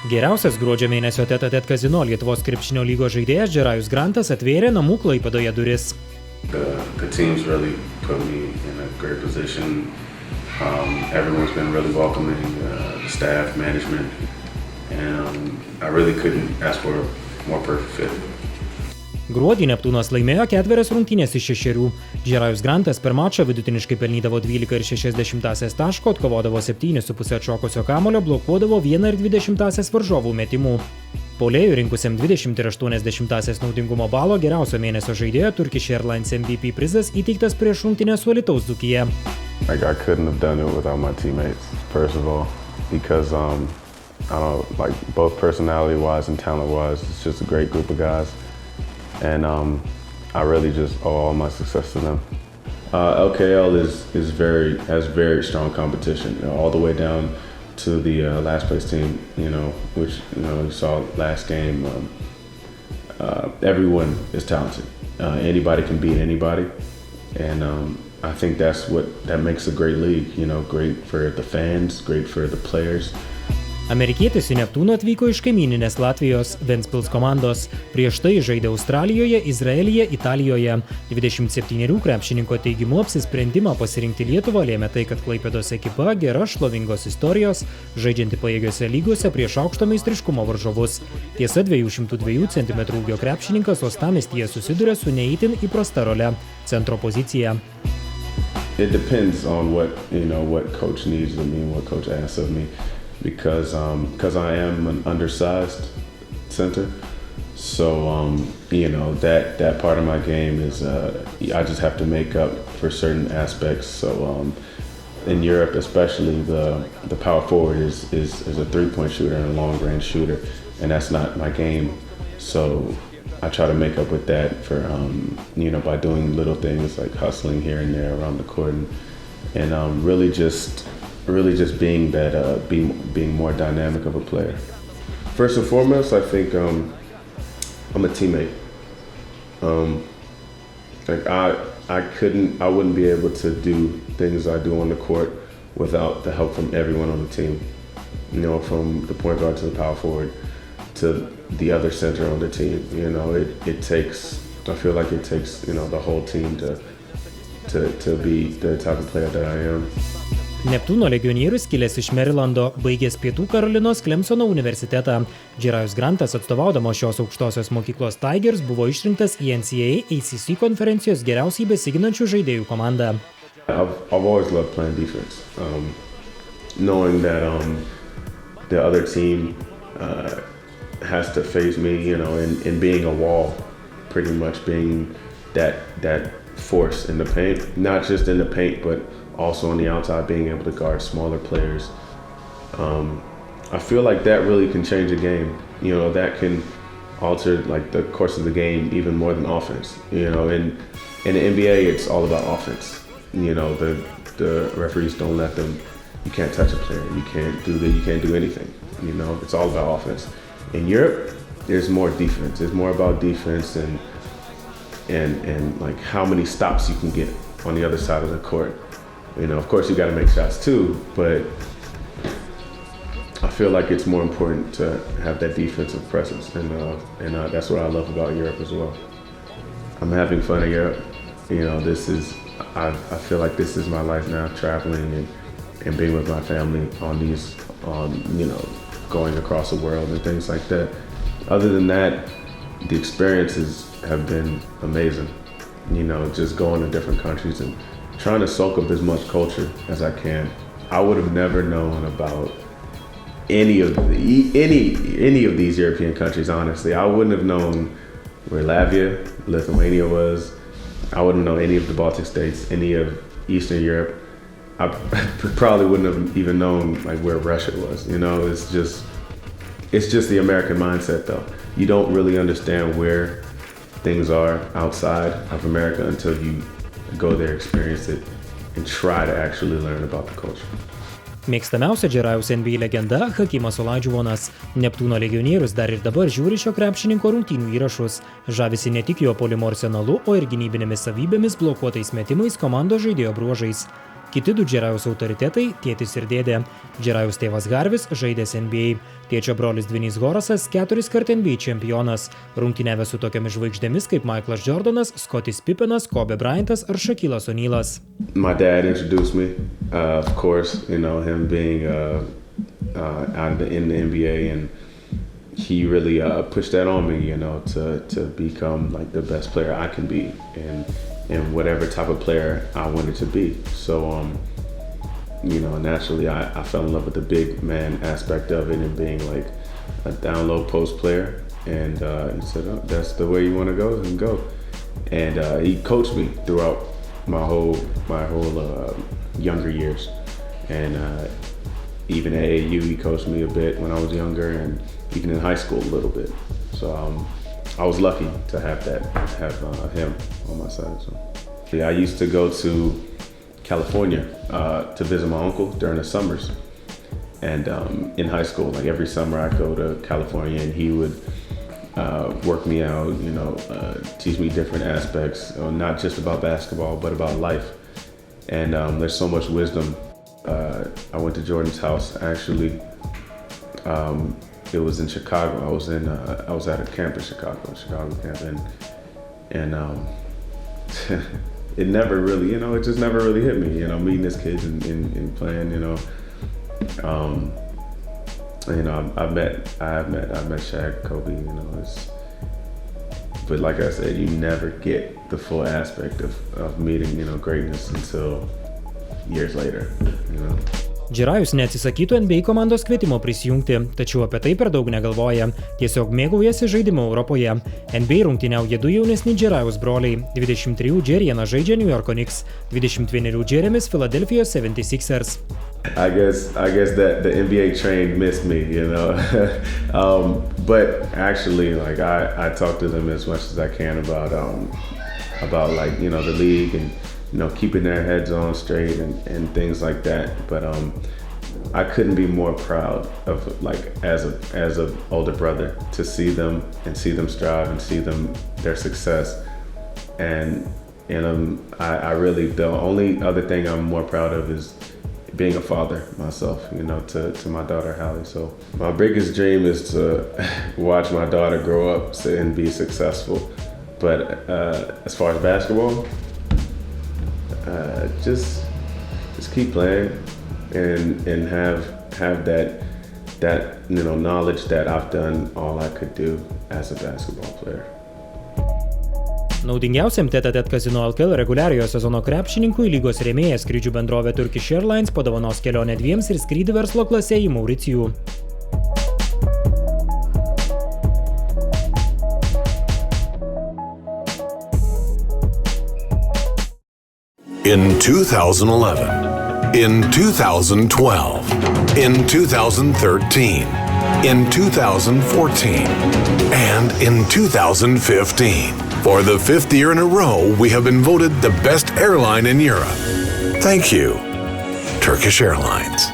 Geriausias gruodžio mėnesio Tete-a-Tete kazino Lietuvos krepšinio lygos žaidėjas Geriausias Grantas atvėrė namų Klaipėdoje duris. The team's really put me in a great position. Everyone's been really welcoming, the staff, management, and I really couldn't ask for a more perfect fit. Gruodį Neptūnas laimėjo 4 rungtynes iš 6. Geriausias Grantas per mačą vidutiniškai pelnydavo 12,6 taško, atkovodavo 7,5 atšokusio kamuolio, blokuodavo 1,20 varžovų metimų. Puolėjui rinkusiam 20,8 naudingumo balo geriausio mėnesio žaidėjo Turkish Airlines MVP prizas įteiktas prieš rungtynes su Alytaus Dzūkija. I couldn't have done it without my teammates, first of all, because I don't know, both personality-wise and talent-wise, it's just a great group of guys. And I really just owe all my success to them. LKL has very strong competition, all the way down to the last place team, which you saw last game. Everyone is talented. Anybody can beat anybody, and I think that makes a great league. Great for the fans, great for the players. Amerikietis į Neptūną atvyko iš kaimyninės Latvijos Ventspils komandos. Prieš tai žaidė Australijoje, Izraelyje, Italijoje. 27 krepšininko teigimu apsisprendimą pasirinkti Lietuvą lėmė tai, kad Klaipėdos ekipa gera šlovingos istorijos, žaidžianti pajėgiose lygose prieš aukšto meistriškumo varžovus. Tiesa, 202 cm ūgio krepšininkas uostamiestyje susiduria su neįtin įprasta role – centro pozicija. It depends on what coach needs of me and what coach asks of me. Because I am an undersized center, so that part of my game is I just have to make up for certain aspects. So in Europe, especially, the power forward is a three-point shooter and a long-range shooter, and that's not my game. So I try to make up with that for by doing little things like hustling here and there around the court, and really just being that, being more dynamic of a player. First and foremost, I think I'm a teammate. I wouldn't be able to do things I do on the court without the help from everyone on the team. From the point guard to the power forward to the other center on the team. I feel like it takes the whole team to be the type of player that I am. Neptūno legionierius kilęs iš Merilando, baigęs Pietų Karolinos Clemsono universitetą. Geriausias Grantas, atstovaudamos šios aukštosios mokyklos Tigers, buvo išrinktas į NCAA ACC konferencijos geriausiai besiginančių žaidėjų komandą. I've always loved playing defense. Knowing that the other team has to face me, and being a wall, pretty much being that force in the paint, not just in the paint, but also on the outside, being able to guard smaller players. I feel like that really can change a game. That can alter the course of the game even more than offense. In the NBA, it's all about offense. The referees don't let them. You can't touch a player. You can't do anything. It's all about offense. In Europe, there's more defense. It's more about defense and how many stops you can get on the other side of the court. Of course, you got to make shots too, but I feel like it's more important to have that defensive presence, and that's what I love about Europe as well. I'm having fun in Europe. I feel like this is my life now, traveling and being with my family going across the world and things like that. Other than that, the experiences have been amazing. Just going to different countries and trying to soak up as much culture as I can. I would have never known about any of these European countries, honestly. I wouldn't have known where Latvia, Lithuania was. I wouldn't know any of the Baltic states, any of Eastern Europe. I probably wouldn't have even known where Russia was. It's just the American mindset, though. You don't really understand where things are outside of America until you go there, experience it, and try to actually learn about the culture. Mėgstamiausia Geriausią NBA legenda – Hakimas Olajuwonas. Neptūno legionierius dar ir dabar žiūri šio krepšininko rungtynių įrašus. Žavisi ne tik jo puolimo arsenalu, o ir gynybinėmis savybėmis, blokuotais metimais, komandos žaidėjo bruožais. Kiti du Geriausių autoritetai – tėtis ir dėdė. Geriausių tėvas Harvis žaidęs NBA. Tėčio brolis dvynys Horasas 4-kart NBA čempionas, rungtyniavęs su tokiamis žvaigždėmis kaip Michaelas Jordanas, Scottis Pippenas, Kobe Bryantas ar Shaquilas O'Nealas. My dad introduced me, of course, you know, him being in the NBA, and he really pushed that on me, you know, to become like the best player I can be, and whatever type of player I wanted to be. So, you know, naturally I fell in love with the big man aspect of it and being like a down low post player. And he said, oh, that's the way you want to go, then go. And he coached me throughout my whole younger years. And even at AAU, he coached me a bit when I was younger, and even in high school a little bit. So I was lucky to have him on my side. So yeah, I used to go to California to visit my uncle during the summers. And in high school, like every summer I'd go to California, and he would work me out, you know, teach me different aspects, not just about basketball, but about life. And there's so much wisdom. I went to Jordan's house, actually. It was in Chicago. I was at a camp in Chicago camp, and it never really, you know, it just never really hit me, you know, meeting this kid and playing, you know. You know, I met Shaq, Kobe, you know. But like I said, you never get the full aspect of meeting, you know, greatness until years later, you know. Geriausias neatsisakytų NBA komandos kvietimo prisijungti, tačiau apie tai per daug negalvoja. Tiesiog mėgaujasi žaidimu Europoje. NBA rungtyniauja du jaunesni Geriausios broliai. 23 Jerienas žaidžia New Yorko Knicks, 21 Jeremis Philadelphijos 76ers. I guess that the NBA train missed me, you know. But actually, like I talk to them as much as I can about like, you know, the league and, you know, keeping their heads on straight and things like that. But I couldn't be more proud of, like, as a older brother, to see them strive and see their success. And I really, the only other thing I'm more proud of is being a father myself, you know, to my daughter Hallie. So my biggest dream is to watch my daughter grow up and be successful. But as far as basketball, just keep playing and have that you know, knowledge that I've done all I could do as a basketball player. Naudingiausiam Tete-a-Tete kazino LKL reguliariojo sezono krepšininkui lygos rėmėjas skrydžių bendrovė Turkish Airlines padovanos kelionę dviems ir skrydį verslo klase į Mauricijų. In 2011, in 2012, in 2013, in 2014, and in 2015. For the 5th year in a row, we have been voted the best airline in Europe. Thank you, Turkish Airlines.